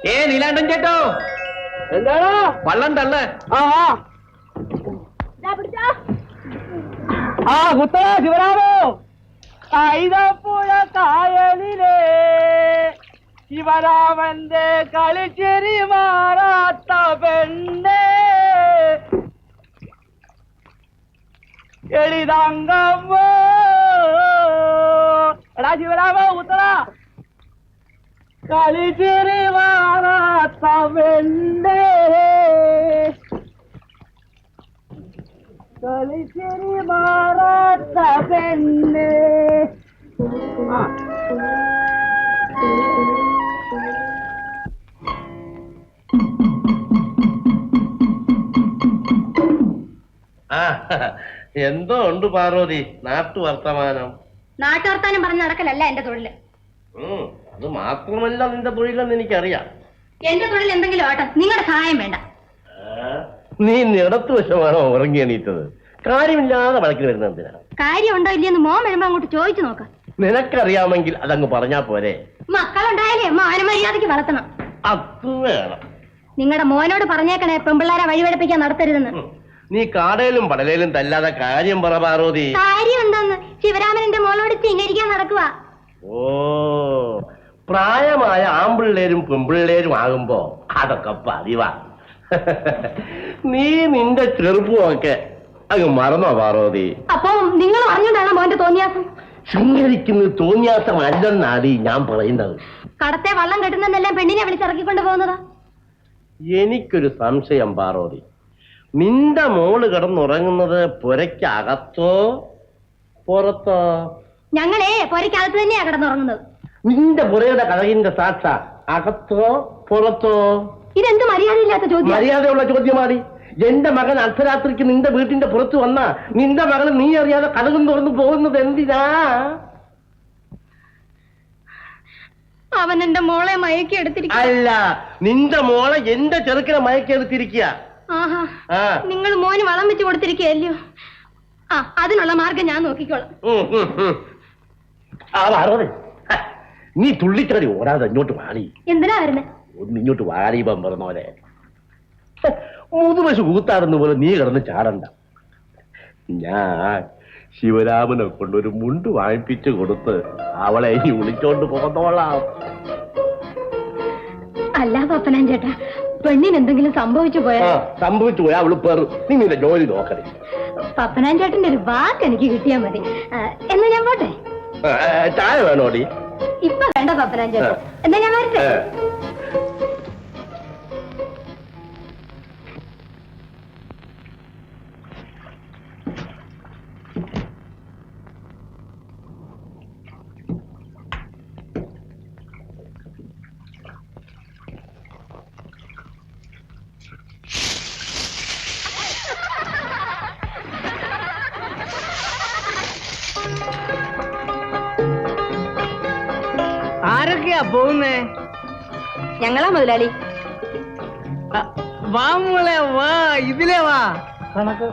നീലാണ്ടൻ ചേട്ടോ, എന്താണ് വള്ളം തള്ള്. കുത്തോ ശിവരാമോ, കൈതപ്പുഴ കായലിലെ ശിവരാമന്റെ കളിച്ചിരി മാറാത്ത പെണ്ണേ, എളിതങ്കമ്മോ. എടാ ശിവരാമോ, കുത്തറ. കളിച്ചിരി മാറാത്ത പെണ്ണേ, കളിച്ചിരി മാറാത്ത പെണ്ണേ. എന്തോ ഉണ്ട് പാർവതി നാട്ടു വർത്തമാനം? നാട്ടുവർത്താനം പറഞ്ഞ് നടക്കലല്ല എന്റെ തൊഴില്. അത് മാത്രമല്ല നിന്റെ തൊഴിലെന്ന് എനിക്കറിയാം. എന്റെ തൊഴിൽ എന്തെങ്കിലും ആട്ടെ, നിങ്ങളുടെ സഹായം വേണ്ട. നീ ഇടത്തു വശമാണോ ഉറങ്ങി എണീറ്റത്? കാര്യമില്ലാതെ വഴക്കിന് വരുന്ന എന്തിനാ? കാര്യമുണ്ടോ ഇല്ലെന്ന് മോൻ വരുമ്പോ അങ്ങോട്ട് ചോദിച്ചു നോക്കാം. നിനക്കറിയാമെങ്കിൽ അതങ്ങ് പറഞ്ഞാ പോരെ? മക്കളുണ്ടായാലേ മാനമര്യാദയ്ക്ക് വളർത്തണം. അത് വേണം. നിങ്ങളുടെ മോനോട് പറഞ്ഞേക്കണേ പെമ്പിള്ളാരെ വഴിപഴപ്പിക്കാൻ നടത്തരുതെന്ന്. നീ കാടയിലും പടലയിലും തല്ലാതെ കാര്യം പറ പാർവതി. കാര്യം എന്താന്ന്? ശിവരാമന്റെ മോളോട് ചിങ്ങരിക്കാൻ നടക്കുക. ഓ, പ്രായമായ ആമ്പിള്ളേരും പെമ്പിള്ളേരും ആകുമ്പോ അതൊക്കെ പതിവാ. നീ നിന്റെ ചെറുപ്പമൊക്കെ അങ്ങ് മറന്നോ പാർവതി? അപ്പൊ നിങ്ങൾ പറഞ്ഞോണ്ടാണ് മോന്റെ തോന്നിയാസം? ശൃംഗരിക്കുന്നത് തോന്നിയാസമല്ലെന്നാടി ഞാൻ പറയുന്നത്. കടത്തെ വള്ളം കെട്ടുന്നെല്ലാം പെണ്ണിനെ വിളിച്ചിറക്കിക്കൊണ്ട് പോകുന്നതാ. എനിക്കൊരു സംശയം പാർവതി, നിന്റെ മോള് കിടന്നുറങ്ങുന്നത് പുരയ്ക്കകത്തോ പുറത്തോ? ഞങ്ങളെ പുരയ്ക്കകത്ത് തന്നെയാ കിടന്നുറങ്ങുന്നത്. നിന്റെ പുരയുടെ കഥകിന്റെ സാക്ഷ അകത്തോ പുറത്തോ? ഇതെന്ത് മര്യാദയില്ലാത്ത ചോദ്യം? മര്യാദയുള്ള ചോദ്യമാടി. എന്റെ മകൻ അർദ്ധരാത്രിക്ക് നിന്റെ വീട്ടിന്റെ പുറത്ത് വന്നാ നിന്റെ മകള് നീ അറിയാതെ കടകും തുറന്നു പോകുന്നത് എന്തിനാ? അവൻ എന്റെ മോളെ മയക്കി എടുത്തിരിക്കുക. അല്ല, നിന്റെ മോളെ എന്റെ ചെറുക്കനെ മയക്കി എടുത്തിരിക്കുക. നിങ്ങൾ മോന് വളം വെച്ച് കൊടുത്തിരിക്കുകയല്ലോ. അതിനുള്ള മാർഗം ഞാൻ നോക്കിക്കോളാം. നീ തുള്ളിച്ചാടി ഓടാതെ ഇങ്ങോട്ട് വാടി. എന്തിനാ വരുന്നേ? ഒന്ന് ഇങ്ങോട്ട് വാടിപ്പം പറഞ്ഞോലെ. മുതുവശു കൂത്താടുന്ന പോലെ നീ കിടന്ന് ചാടണ്ട. ഞാൻ ശിവരാമനെ കൊണ്ടൊരു മുണ്ട് വാങ്ങിപ്പിച്ചു കൊടുത്ത് അവളെ ഇനി വിളിച്ചോണ്ട് പോന്നോളാം. അല്ല പപ്പനാൻ ചേട്ടാ, പെണ്ണിന് എന്തെങ്കിലും സംഭവിച്ചു പോയാ? സംഭവിച്ചു പോയാ അവള് പേറ്. നീ നിന്റെ ജോലി നോക്കണേ. പപ്പനാൻ ചേട്ടന്റെ ഒരു വാക്ക് എനിക്ക് കിട്ടിയാ മതി. എന്നാ ഞാൻ പോട്ടെ. ചായ വേണോടി? ഇപ്പൊ വേണ്ട പപ്പനാൻ ചേട്ടാ, എന്നാ ഞാൻ വരട്ടെ. ആരൊക്കെയാ പോകുന്നേ? ഞങ്ങളാ മുതലാളി. വാ മോളെ വാ, ഇതിലേ വാ. കണക്ക്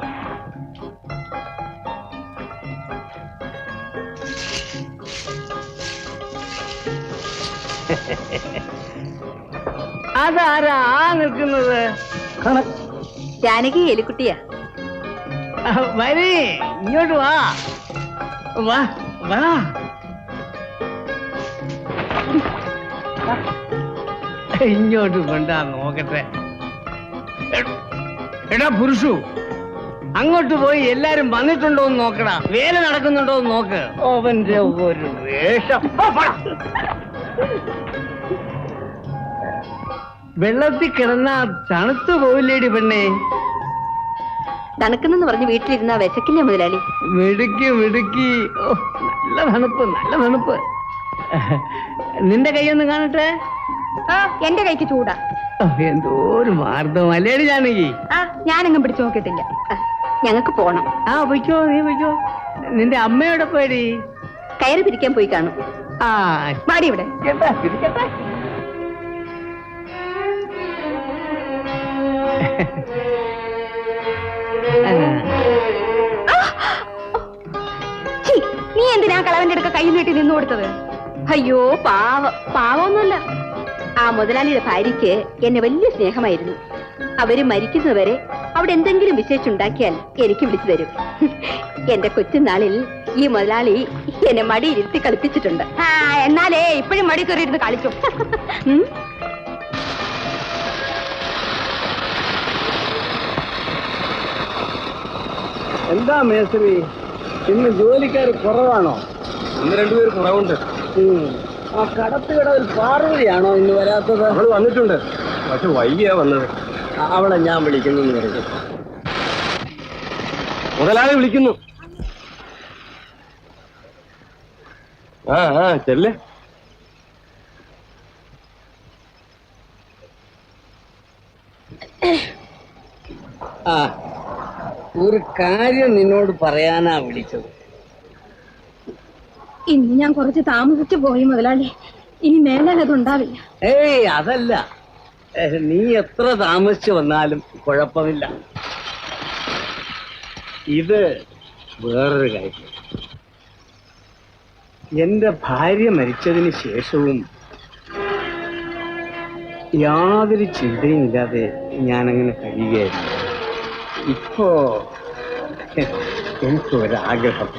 അതാരാ നിൽക്കുന്നത്? ജാനകി എലിക്കുട്ടിയാ. വരി, ഇങ്ങോട്ട് വാ വാ വാ. ഇങ്ങോട്ട് കൊണ്ടാ നോക്കട്ടെ. എടാ പുരുഷു, അങ്ങോട്ട് പോയി എല്ലാരും വന്നിട്ടുണ്ടോ എന്ന് നോക്കടാ. വേല നടക്കുന്നുണ്ടോ എന്ന് നോക്ക്. അവന്റെ ഒരു വേഷം. വെള്ളത്തിൽ കിടന്നാ തണുത്തു പോവില്ലേടി പെണ്ണേ? തണുക്കുന്നെന്ന് പറഞ്ഞ് വീട്ടിലിരുന്നാ വിശക്കില്ലേ മുതലാളി? മിടുക്കി മിടുക്കി. ഓ, നല്ല തണുപ്പ്, നല്ല തണുപ്പ്. നിന്റെ കൈയൊന്ന് കാണട്ടെ. എന്റെ കൈക്ക് ചൂടാ. എന്തോ ഒരു മാർദ്ദം അല്ലേടി ജാനകി? ഞാനെങ്ങും പിടിച്ചു നോക്കിയിട്ടില്ല. ഞങ്ങൾക്ക് പോണം. പൊയ്ക്കോ, നീ പൊയ്ക്കോ. നിന്റെ അമ്മയോടെ പോയടി. കയറി പിരിക്കാൻ പോയി കാണും. മാടി ഇവിടെ. നീ എന്തിനാ കളവന്റെ അടുക്ക കൈ നീട്ടി നിന്നു കൊടുത്തത്? അയ്യോ പാവൊന്നുമല്ല. ആ മുതലാളിയുടെ ഭാര്യയ്ക്ക് എന്നെ വലിയ സ്നേഹമായിരുന്നു. അവര് മരിക്കുന്നവരെ അവിടെ എന്തെങ്കിലും വിശേഷിച്ചുണ്ടാക്കിയാൽ എനിക്ക് വിളിച്ചു തരും. എന്റെ കൊച്ചുനാളിൽ ഈ മുതലാളി എന്നെ മടിയിരുത്തി കളിപ്പിച്ചിട്ടുണ്ട്. എന്നാലേ ഇപ്പോഴും മടി കയറിയിരുന്ന് കളിച്ചു. എന്താ മേസ്ത്രി, ഇന്ന് ജോലിക്കാർ കുറവാണോ? ഇന്ന് രണ്ടുപേർ കുറവുണ്ട്. ആ കടത്തുകടവിൽ പാർവതിയാണോ ഇന്ന് വരാത്തത്? അവള് വന്നിട്ടുണ്ട്, പക്ഷെ വൈകിയാ വന്നത്. അവളെ ഞാൻ വിളിക്കുന്നു പറഞ്ഞു. മുതലാളി വിളിക്കുന്നു. ചെല്ലേ. ആ, ഒരു കാര്യം നിന്നോട് പറയാനാ വിളിച്ചത്. ഇന്ന് ഞാൻ കുറച്ച് താമസിച്ചു പോയി മുതലാളി. ഇനി മേലാൽ അതുണ്ടാവില്ല. ഏയ് അതല്ല, നീ എത്ര താമസിച്ചു വന്നാലും കുഴപ്പമില്ല. ഇത് വേറൊരു കാര്യം. എന്റെ ഭാര്യ മരിച്ചതിന് ശേഷവും യാതൊരു ചിന്തയുമില്ലാതെ ഞാനങ്ങനെ കഴിയുകയായിരുന്നു. ഇപ്പോ എനിക്കൊരാഗ്രഹം.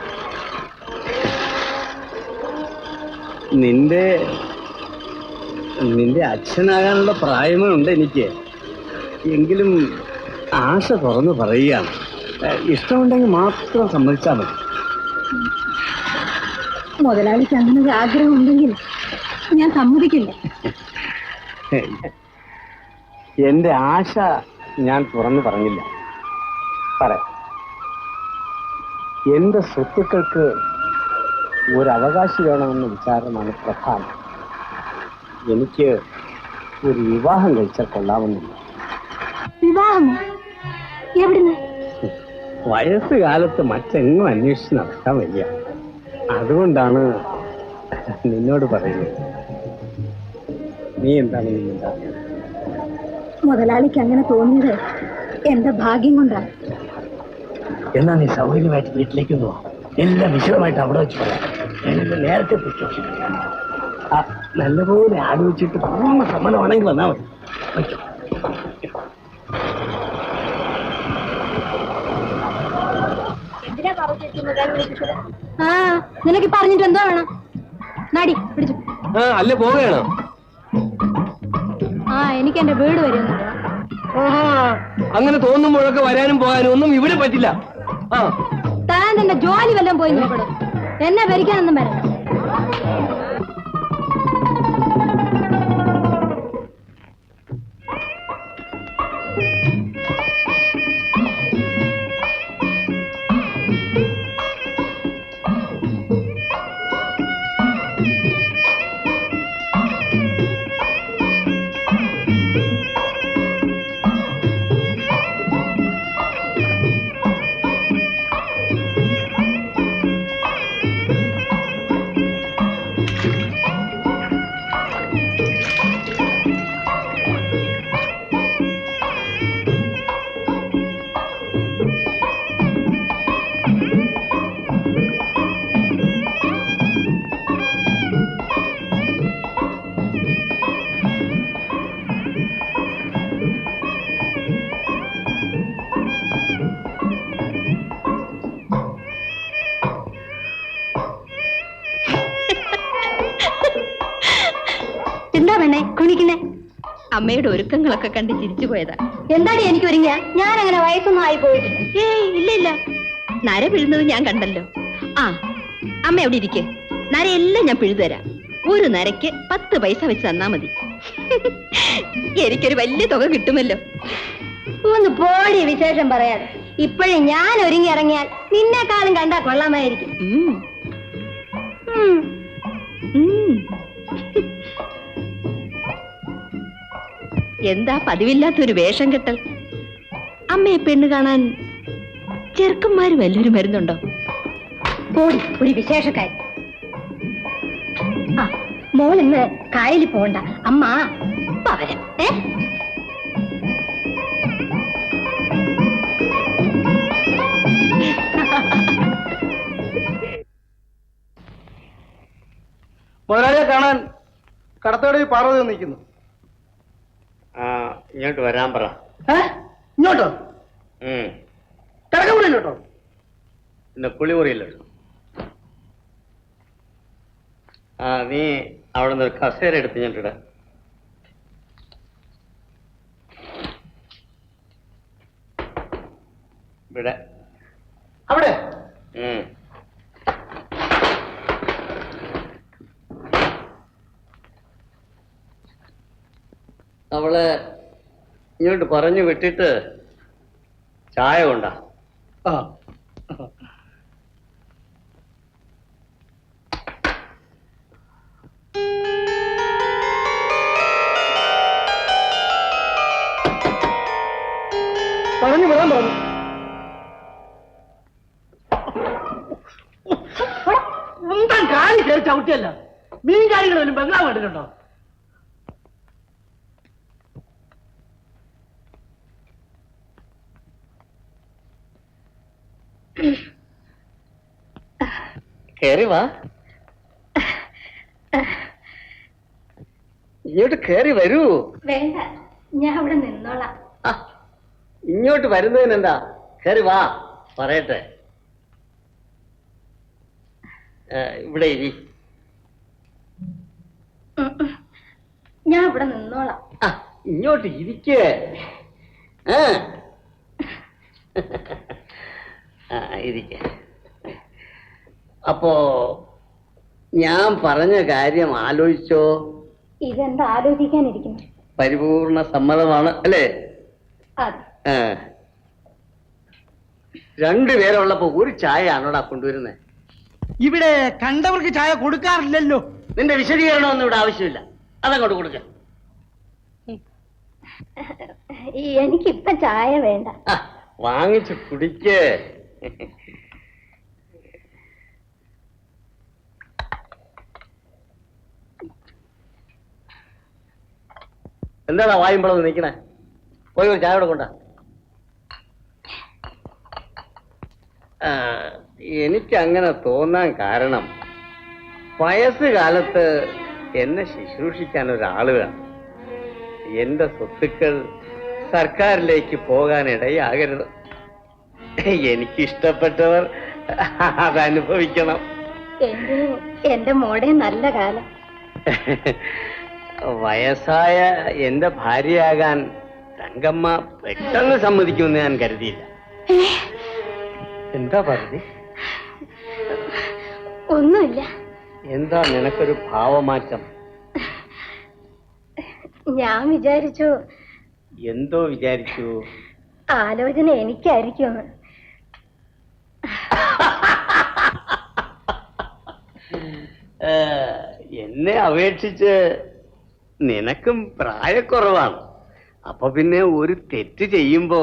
നിന്റെ അച്ഛനാകാനുള്ള പ്രായമേ ഉണ്ട് എനിക്ക്. എങ്കിലും ആശ തുറന്നു പറയുകയാണ്. ഇഷ്ടമുണ്ടെങ്കിൽ മാത്രം സമ്മതിച്ചാൽ മതി. മുതലാളിക്ക് അങ്ങനെ ഒരു ആഗ്രഹം ഉണ്ടെങ്കിൽ ഞാൻ സമ്മതിക്കില്ല. എന്റെ ആശ ഞാൻ തുറന്നു പറഞ്ഞില്ല. പറയാം. എന്റെ സ്വത്തുക്കൾക്ക് ഒരു അവകാശം വേണമെന്ന വിചാരമാണ് പ്രധാനം. എനിക്ക് ഒരു വിവാഹം കഴിച്ചാൽ കൊള്ളാമെന്നില്ല. വിവാഹമോ? എവിടുന്ന്? വയസ്സുകാലത്ത് മറ്റെങ്ങും അന്വേഷിച്ച് നടക്കാൻ വയ്യ. അതുകൊണ്ടാണ് നിന്നോട് പറയുന്നത്. നീ എന്താണ് ഉണ്ടാകുന്നത്? മുതലാളിക്ക് അങ്ങനെ തോന്നിയത് എന്റെ ഭാഗ്യം കൊണ്ടാണ്. എന്നാ നീ സൗകര്യമായിട്ട് വീട്ടിലേക്ക് പോ. എല്ലാം വിശദമായിട്ട് അവിടെ വെച്ച് പറയാം. ഞാനിത് നേരത്തെ പിടിച്ചോ. നല്ലപോലെ ആലോചിച്ചിട്ട് പൂർണ്ണ സമ്മതമാണെങ്കിൽ വന്നാൽ മതി. വയ്ക്കോ. ആ, നിനക്ക് പറഞ്ഞിട്ട് എന്തോ വേണം? നാടി പിടിച്ചു. അല്ല പോവുകയാണോ? ആ, എനിക്ക് എന്റെ വീട് വരുന്നു. അങ്ങനെ തോന്നുമ്പോഴൊക്കെ വരാനും പോകാനും ഒന്നും ഇവിടെ പറ്റില്ല. താൻ എന്റെ ജോലി വല്ലതും പോയി നോക്കണം. എന്നെ ഭരിക്കാനൊന്നും വരണം. എന്താ വേണേ കുണിക്കുന്നേ? അമ്മയുടെ ഒരുക്കങ്ങളൊക്കെ കണ്ട് ചിരിച്ചു പോയതാ. എന്താടി എനിക്ക് ഒരുങ്ങിയ? ഞാൻ അങ്ങനെ വയസ്സൊന്നും ആയി പോയിട്ടില്ല. ഏയ് ഇല്ല ഇല്ല, നര പിഴുന്നത് ഞാൻ കണ്ടല്ലോ. ആ, അമ്മ എവിടെ ഇരിക്കെ? നരയെല്ലാം ഞാൻ പിഴുതുതരാം. ഒരു നരയ്ക്ക് 10 പൈസ വെച്ച് തന്നാ മതി. എനിക്കൊരു വലിയ തുക കിട്ടുമല്ലോ. ഒന്ന് പോടി വിശേഷം പറയാതെ. ഇപ്പോഴും ഞാൻ ഒരുങ്ങി ഇറങ്ങിയാൽ നിന്നെക്കാളും കണ്ടാ കൊള്ളാമായിരിക്കും. എന്താ പതിവില്ലാത്തൊരു വേഷം കെട്ടൽ? അമ്മയെ പെണ്ണ് കാണാൻ ചെറുക്കന്മാര് വല്ലവരും വരുന്നുണ്ടോ? പോടി ഒരു വിശേഷക്കാരി. ആ, മോൾ ഇന്ന് കായലിൽ പോകണ്ട. അമ്മ പവരം. മുതലാളിയെ കാണാൻ കടത്തോടെ പാർവതി നിൽക്കുന്നു. ഇങ്ങോട്ട് വരാൻ പറ. ഇങ്ങോട്ടോ? കിടക്കമുറിയിലോട്ടോ? പിന്നെ കുളിമുറിയില്ലോ? ആ, നീ അവിടെ നിന്ന് ഒരു കസേര എടുത്ത് ഞാനിട. ഇവിടെ അവിടെ അവളെ ഇങ്ങോട്ട് പറഞ്ഞു വിട്ടിട്ട് ചായ കൊണ്ടാ. ആ പറഞ്ഞു വിടാൻ പറഞ്ഞു. ഉന്താൻ കാലി കയറി ചവിട്ടിയല്ല. മീൻകാരികൾ വരും ബംഗ്ലാവ് കണ്ടിട്ടുണ്ടോ? കേറി വാ, ഇങ്ങോട്ട് കേറി വരൂ. വേണ്ട, ഞാൻ അവിടെ നിന്നോളാം. ഇങ്ങോട്ട് വരുന്നതിനെന്താ, കേറി വാ, പറയട്ടെ. ഇവിടെ ഇരി. ഞാൻ ഇവിടെ നിന്നോളാം. ഇങ്ങോട്ട് ഇരിക്കേ. ഇരിക്കേ. അപ്പോ ഞാൻ പറഞ്ഞ കാര്യം ആലോചിച്ചോ? ഇതെന്താ ആലോചിക്കാനിരിക്കുന്നു? പരിപൂർണ സമ്മതമാണ് അല്ലേ? അതെ. രണ്ടുപേരുള്ളപ്പോ ഒരു ചായ ആണോടാ കൊണ്ടുവരുന്നേ? ഇവിടെ കണ്ടവർക്ക് ചായ കൊടുക്കാറില്ലല്ലോ. നിന്റെ വിശദീകരണമൊന്നും ഇവിടെ ആവശ്യമില്ല, അതങ്ങോട്ട് കൊടുക്ക. എനിക്കിപ്പം ചായ വേണ്ട. വാങ്ങിച്ചു കുടിക്കേ. എന്താടാ വായുമ്പളന്ന് നിൽക്കണേ? പോയി ഒരു ചായ കൂടെ കൊണ്ടാ. എനിക്ക് അങ്ങനെ തോന്നാൻ കാരണം വയസ്സുകാലത്ത് എന്നെ ശുശ്രൂഷിക്കാൻ ഒരാള് വേണം. എന്റെ സ്വത്തുക്കൾ സർക്കാരിലേക്ക് പോകാനിടയാകരുത്. എനിക്കിഷ്ടപ്പെട്ടവർ അതനുഭവിക്കണം. എന്റെ മോടെ നല്ല കാലം. വയസ്സായ എന്റെ ഭാര്യയാകാൻ തങ്കമ്മ പെട്ടെന്ന് സമ്മതിക്കുമെന്ന് ഞാൻ കരുതിയില്ല. എന്താ പറഞ്ഞേ? ഒന്നുമില്ല. എന്താ നിനക്കൊരു ഭാവമാറ്റം? ഞാൻ വിചാരിച്ചു. എന്തോ വിചാരിച്ചു? ആലോചന എനിക്കായിരിക്കും. എന്നെ അപേക്ഷിച്ച് നിനക്കും പ്രായക്കുറവാണ്. അപ്പൊ പിന്നെ ഒരു തെറ്റ് ചെയ്യുമ്പോ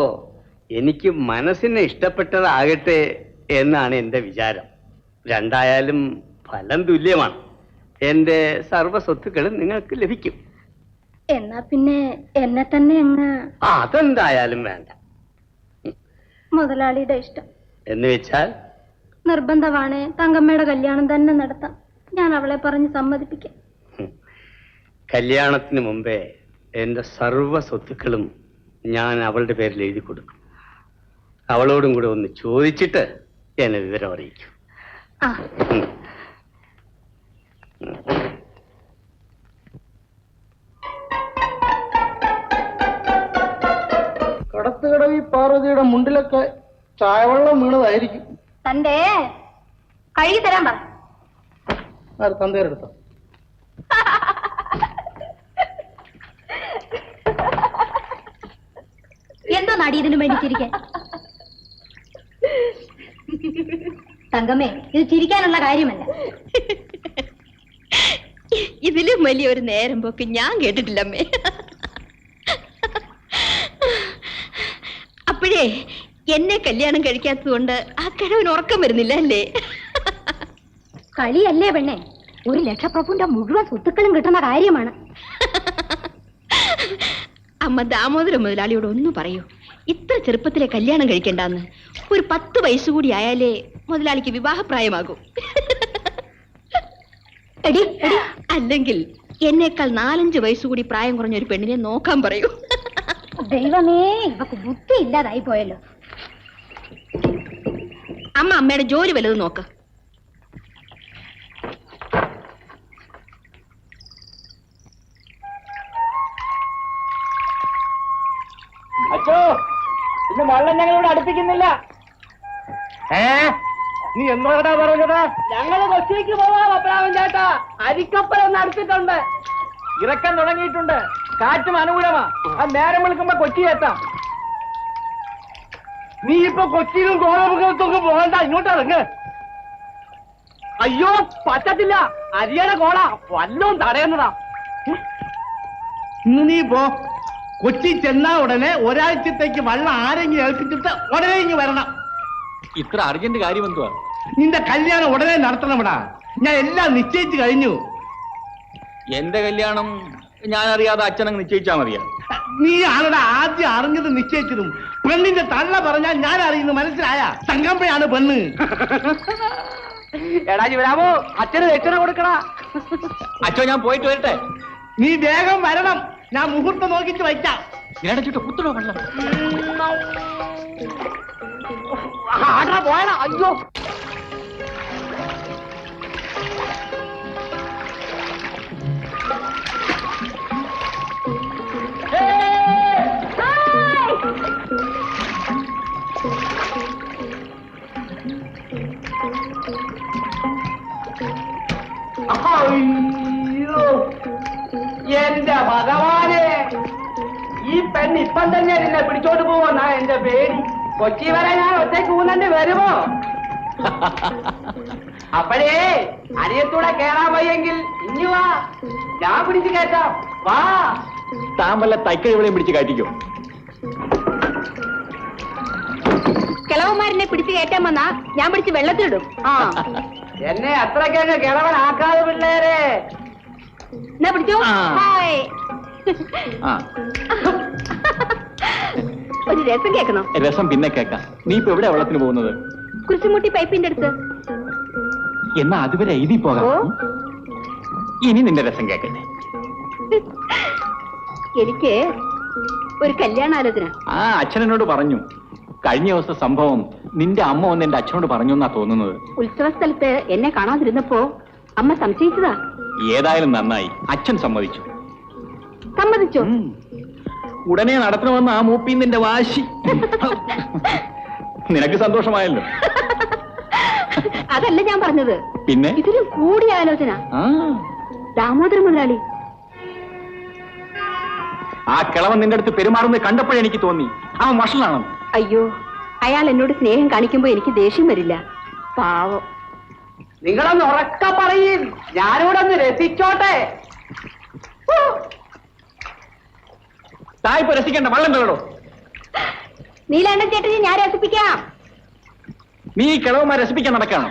എനിക്ക് മനസ്സിനെ ഇഷ്ടപ്പെട്ടതാകട്ടെ എന്നാണ് എന്റെ വിചാരം. രണ്ടായാലും ഫലം തുല്യമാണ്. എന്റെ സർവ്വ സ്വത്തുക്കളും നിങ്ങൾക്ക് ലഭിക്കും. എന്നാ പിന്നെ എന്നെ തന്നെ അങ്ങ്. അതെന്തായാലും വേണ്ട. മുതലാളിയുടെ ഇഷ്ടം എന്ന് വെച്ചാൽ? നിർബന്ധമാണ്. തങ്കമ്മയുടെ കല്യാണം തന്നെ നടത്താം. ഞാൻ അവളെ പറഞ്ഞ് സമ്മതിപ്പിക്കാം. കല്യാണത്തിന് മുമ്പേ എന്റെ സർവ്വ സ്വത്തുക്കളും ഞാൻ അവളുടെ പേരിൽ എഴുതി കൊടുക്കും. അവളോടും കൂടെ ഒന്ന് ചോദിച്ചിട്ട് എന്നെ വിവരം അറിയിക്കും. കടത്തുകടവി പാർവതിയുടെ മുണ്ടിലൊക്കെ ചായവെള്ളം വീണതായിരിക്കും. തന്റെ കഴുകി തരാൻ പറ. തന്തേരെടുത്തോ? എന്തോ നടി ഇതിന് വേണ്ടി ചിരിക്കാൻ? തങ്കമ്മേ, ഇത് ചിരിക്കാനുള്ള കാര്യമല്ല. ഇതിലും വലിയൊരു നേരം പോക്ക് ഞാൻ കേട്ടിട്ടില്ലമ്മേ. അപ്പോഴേ എന്നെ കല്യാണം കഴിക്കാത്തത് കൊണ്ട് ആ കിഴവന് ഉറക്കം വരുന്നില്ല അല്ലേ? കളിയല്ലേ പെണ്ണെ? 1 ലക്ഷപ്രഭുവിന്റെ മുഴുവൻ സ്വത്തുക്കളും കിട്ടുന്ന കാര്യമാണ്. അമ്മ ദാമോദര മുതലാളിയോട് ഒന്ന് പറയൂ, ഇത്ര ചെറുപ്പത്തിലെ കല്യാണം കഴിക്കണ്ടെന്ന്. ഒരു 10 വയസ്സ് കൂടി ആയാലേ മുതലാളിക്ക് വിവാഹപ്രായമാകൂ. അല്ലെങ്കിൽ എന്നേക്കാൾ 4-5 വയസ്സ് കൂടി പ്രായം കുറഞ്ഞ ഒരു പെണ്ണിനെ നോക്കാൻ പറയൂ. ദൈവമേ, ഇവക്ക് ബുദ്ധി ഇല്ലാതായി പോയല്ലോ. അമ്മ അമ്മയുടെ ജോലി വല്ലതും നോക്ക്. അച്ഛോ, ഇന്ന് വള്ളം ഞങ്ങളിവിടെ അടുപ്പിക്കുന്നില്ല. നീ എന്നോടാ പറഞ്ഞത്? ഞങ്ങള് കൊച്ചിക്ക് പോവാ പപ്പരാമൻ ചേട്ടാ. അരിക്കപ്പൽ ഒന്ന് അടുത്തിട്ടുണ്ട്, ഇറക്കാൻ തുടങ്ങിയിട്ടുണ്ട്. കാറ്റും അനുകൂലമാ. ആ നേരം വിളിക്കുമ്പോ കൊച്ചി എത്താം. നീ ഇപ്പൊ കൊച്ചിയിലും കോളമുഖത്തൊക്കെ പോകണ്ട, ഇങ്ങോട്ട് ഇറങ്ങ്. അയ്യോ പറ്റത്തില്ല, അരിയുടെ കോള വല്ലതും തടയുന്നതാ. ഇന്ന് നീ പോ. കൊച്ചി ചെന്നാ ഉടനെ ഒരാഴ്ചത്തേക്ക് വള്ളം ആരെങ്കിലും ഏൽപ്പിച്ചിട്ട് ഉടനെ ഇങ്ങ് വരണം. ഇത്ര അർജന്റ് കാര്യം എന്തുവാ? നിന്റെ കല്യാണം ഉടനെ നടത്തണമടാ. ഞാൻ എല്ലാം നിശ്ചയിച്ചു കഴിഞ്ഞു. എന്റെ കല്യാണം ഞാൻ അറിയാതെ അച്ഛനങ്ങ് നിശ്ചയിച്ചാ മതിയാ? നീ ആളുടെ ആദ്യം അറിഞ്ഞത് നിശ്ചയിച്ചതും പെണ്ണിന്റെ തള്ള പറഞ്ഞാൽ ഞാൻ അറിയുന്നു, മനസ്സിലായ? തങ്കമ്മയാണ് പെണ്ണ്. എടാ ശിവരാമോ, അച്ഛന് ദക്ഷിണ കൊടുക്കണ. അച്ഛോ, ഞാൻ പോയിട്ട് വരട്ടെ. നീ വേഗം വരണം, ഞാൻ മുഹൂർത്തം നോക്കിട്ട് വയ്ക്കാം. ഇടച്ചിട്ട് കുത്തണോ വെള്ളം? ആടാ പോയടാ. അയ്യോ, അയ്യോ, എന്റെ ഭഗവാനെ, ഈ പെണ്ണ് ഇപ്പം തന്നെ നിന്നെ പിടിച്ചോണ്ട് പോവന്നാ എന്റെ പേടി. കൊച്ചി വരെ ഞാൻ ഒറ്റയ്ക്ക് ഊന്നണ്ട് വരുമോ? അപ്പോഴേ അരിയത്തൂടെ കേറാൻ വയ്യെങ്കിൽ ഇഞ്ഞു വാ, ഞാൻ പിടിച്ചു കയറ്റാം. വാ. താൻ വല്ല തൈക്കഴിവളെയും പിടിച്ച് കയറ്റിക്കോ. കിളവന്മാരനെ പിടിച്ച് കയറ്റാൻ വന്നാ ഞാൻ പിടിച്ച് വെള്ളത്തിലിടും. ആ എന്നെ അത്രയ്ക്കങ്ങ് കിളവനാക്കാതെ പിള്ളേരെ. എന്നാ പിടിച്ചോ. ആ. ഹായ്. ആ, ഒരു രസം കേൾക്കണോ? രസം പിന്നെ കേക്കാം. നീ ഇപ്പൊ എവിടെ വെള്ളത്തിന് പോകുന്നത്? കുരിശുമുട്ടി പൈപ്പിന്റെ അടുത്ത്. എന്നാ അതുവരെ എഴുതി പോകാം. ഓ. ഇനി നിന്റെ രസം കേക്കട്ടെ. എനിക്ക് ഒരു കല്യാണാലോചന. ആ, അച്ഛനോട് പറഞ്ഞു. കഴിഞ്ഞ ദിവസത്തെ സംഭവം നിന്റെ അമ്മ വന്ന് എന്റെ അച്ഛനോട് പറഞ്ഞു എന്നാ തോന്നുന്നത്. ഉത്സവ സ്ഥലത്ത് എന്നെ കാണാതിരുന്നപ്പോ അമ്മ സംശയിച്ചതാ. ഏതായാലും നന്നായി, അച്ഛൻ സമ്മതിച്ചു. സമ്മതിച്ചോ? ഉടനെ നടത്തണമെന്ന് ആ മൂപ്പി നിന്റെ വാശി. നിനക്ക് സന്തോഷമായല്ലോ. അതല്ല ഞാൻ പറഞ്ഞത്. പിന്നെ ഇതിലും കൂടിയ ആലോചന. ആ, ദാമോദര മുതലാളി. ആ കിളവൻ നിന്റെ അടുത്ത് പെരുമാറുന്നത് കണ്ടപ്പോഴെനിക്ക് തോന്നി അവൻ വഷളാണെന്ന്. അയ്യോ, അയാൾ എന്നോട് സ്നേഹം കാണിക്കുമ്പോ എനിക്ക് ദേഷ്യം വരില്ല. പാവം. നിങ്ങളൊന്ന് ഉറക്ക പറയും, ഞാനിവിടെ ഒന്ന് രസിച്ചോട്ടെ. തായ്പ രസിക്കേണ്ട, വള്ളം തള്ളടോ. നീലാണ്ടൻ ചേട്ടനെ ഞാൻ രസിപ്പിക്കാം. നീ കിളവന്മാരെ രസിപ്പിക്കാൻ നടക്കാണോ?